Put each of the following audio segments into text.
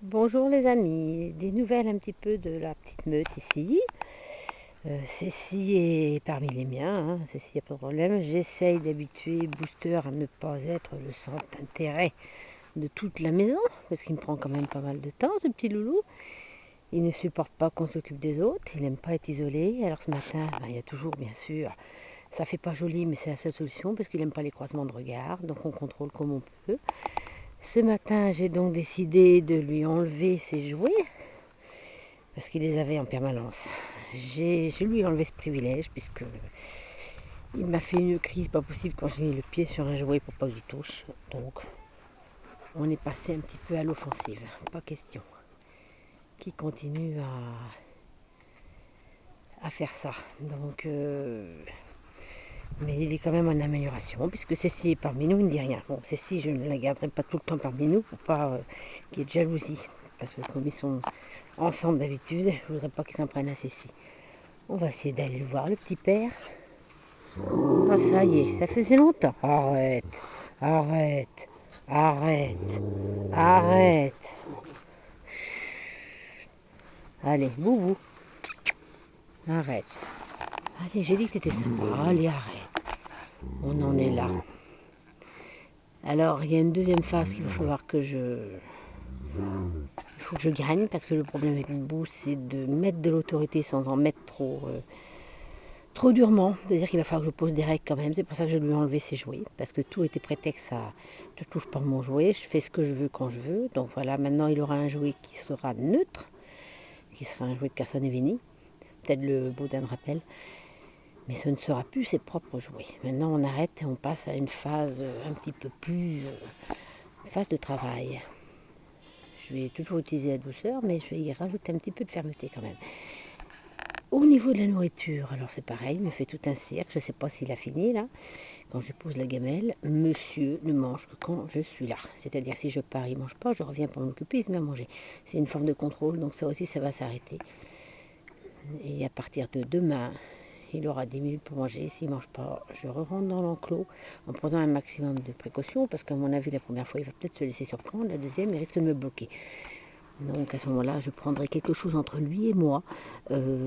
Bonjour les amis, des nouvelles un petit peu de la petite meute ici. Cécile est parmi les miens, hein. Cécile, il n'y a pas de problème. J'essaye d'habituer Booster à ne pas être le centre d'intérêt de toute la maison, parce qu'il me prend quand même pas mal de temps, ce petit loulou. Il ne supporte pas qu'on s'occupe des autres, il n'aime pas être isolé. Alors ce matin, il y a toujours bien sûr, ça fait pas joli, mais c'est la seule solution, parce qu'il n'aime pas les croisements de regard, donc on contrôle comme on peut. Ce matin, j'ai donc décidé de lui enlever ses jouets, parce qu'il les avait en permanence. Je lui ai enlevé ce privilège, puisque il m'a fait une crise pas possible quand j'ai mis le pied sur un jouet pour pas que j'y touche. Donc, on est passé un petit peu à l'offensive, pas question. Qui continue à faire ça. Donc, mais il est quand même en amélioration, puisque Cécile est parmi nous, il ne dit rien. Bon, Cécile, je ne la garderai pas tout le temps parmi nous, pour pas qu'il y ait de jalousie. Parce que comme ils sont ensemble d'habitude, je ne voudrais pas qu'ils s'en prennent à Cécile. On va essayer d'aller le voir, le petit père. Ah, ça y est, ça faisait longtemps. Arrête, arrête, arrête, arrête. Allez, boubou, arrête. Allez, j'ai dit que t'étais sympa. Allez, arrête. On en est là. Alors, il y a une deuxième phase qu'il va falloir que il faut que je gagne, parce que le problème avec Boubou, c'est de mettre de l'autorité sans en mettre trop durement. C'est-à-dire qu'il va falloir que je pose des règles quand même. C'est pour ça que je lui ai enlevé ses jouets, parce que tout était prétexte à ne touche pas mon jouet, je fais ce que je veux quand je veux. Donc voilà, maintenant il aura un jouet qui sera neutre, qui sera un jouet de Carson et Vinny, peut-être le Baudin de rappel, mais ce ne sera plus ses propres jouets. Maintenant on arrête et on passe à une phase un petit peu plus, une phase de travail. Je vais toujours utiliser la douceur, mais je vais y rajouter un petit peu de fermeté quand même. Au niveau de la nourriture, alors c'est pareil, il me fait tout un cirque, je ne sais pas s'il a fini là. Quand je pose la gamelle, monsieur ne mange que quand je suis là. C'est-à-dire si je pars, il ne mange pas, je reviens pour m'occuper, il se met à manger. C'est une forme de contrôle, donc ça aussi, ça va s'arrêter. Et à partir de demain, il aura 10 minutes pour manger. S'il ne mange pas, je rentre dans l'enclos en prenant un maximum de précautions, parce qu'à mon avis, la première fois, il va peut-être se laisser surprendre, la deuxième, il risque de me bloquer. Donc à ce moment-là, je prendrai quelque chose entre lui et moi,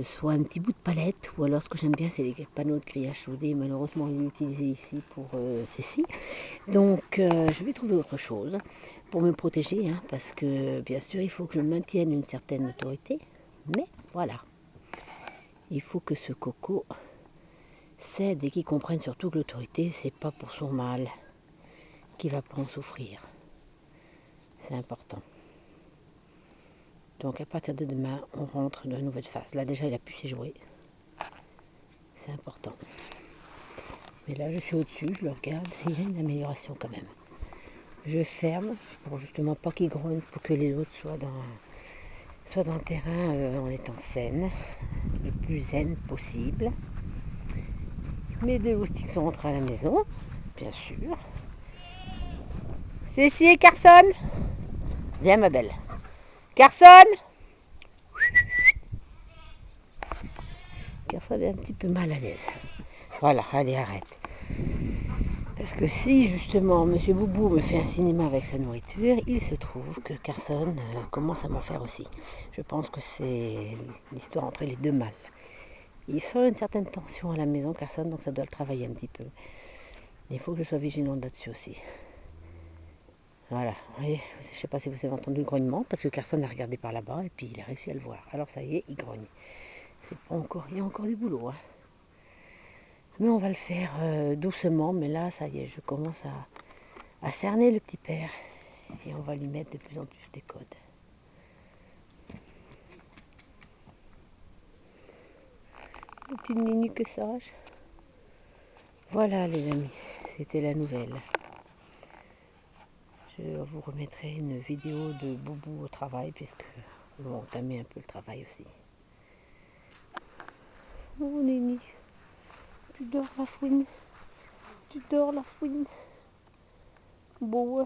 soit un petit bout de palette, ou alors ce que j'aime bien, c'est les panneaux de grillage soudé. Malheureusement, il est utilisé ici pour Cécile. Donc je vais trouver autre chose pour me protéger, hein, parce que bien sûr, il faut que je maintienne une certaine autorité. Mais voilà, il faut que ce coco cède et qu'il comprenne surtout que l'autorité, c'est pas pour son mal, qu'il va pas en souffrir. C'est important. Donc à partir de demain, on rentre dans une nouvelle phase. Là déjà, il a pu s'y jouer. C'est important. Mais là, je suis au-dessus, je le regarde, il y a une amélioration quand même. Je ferme pour justement pas qu'il grogne, pour que les autres soient dans le terrain en étant saines, le plus zen possible. Mes deux moustiques sont rentrés à la maison, bien sûr. Cécile et Carson, viens ma belle. Carson, Carson est un petit peu mal à l'aise. Voilà, allez, arrête. Parce que si justement Monsieur Boubou me fait un cinéma avec sa nourriture, il se trouve que Carson commence à m'en faire aussi. Je pense que c'est l'histoire entre les deux mâles. Il sent une certaine tension à la maison, Carson, donc ça doit le travailler un petit peu. Il faut que je sois vigilante là-dessus aussi. Voilà, vous voyez, je ne sais pas si vous avez entendu le grognement, parce que Carson a regardé par là-bas et puis il a réussi à le voir. Alors ça y est, il grogne. C'est pas encore, il y a encore du boulot, hein. Mais on va le faire doucement, mais là, ça y est, je commence à cerner le petit père. Et on va lui mettre de plus en plus des codes. Une petite Nini que sage. Voilà les amis, c'était la nouvelle. Je vous remettrai une vidéo de Boubou au travail, puisque on va entamer un peu le travail aussi. Oh Nini, tu dors la fouine. Tu dors la fouine. Bon ouais.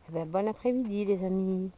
Eh ben, bon après-midi les amis.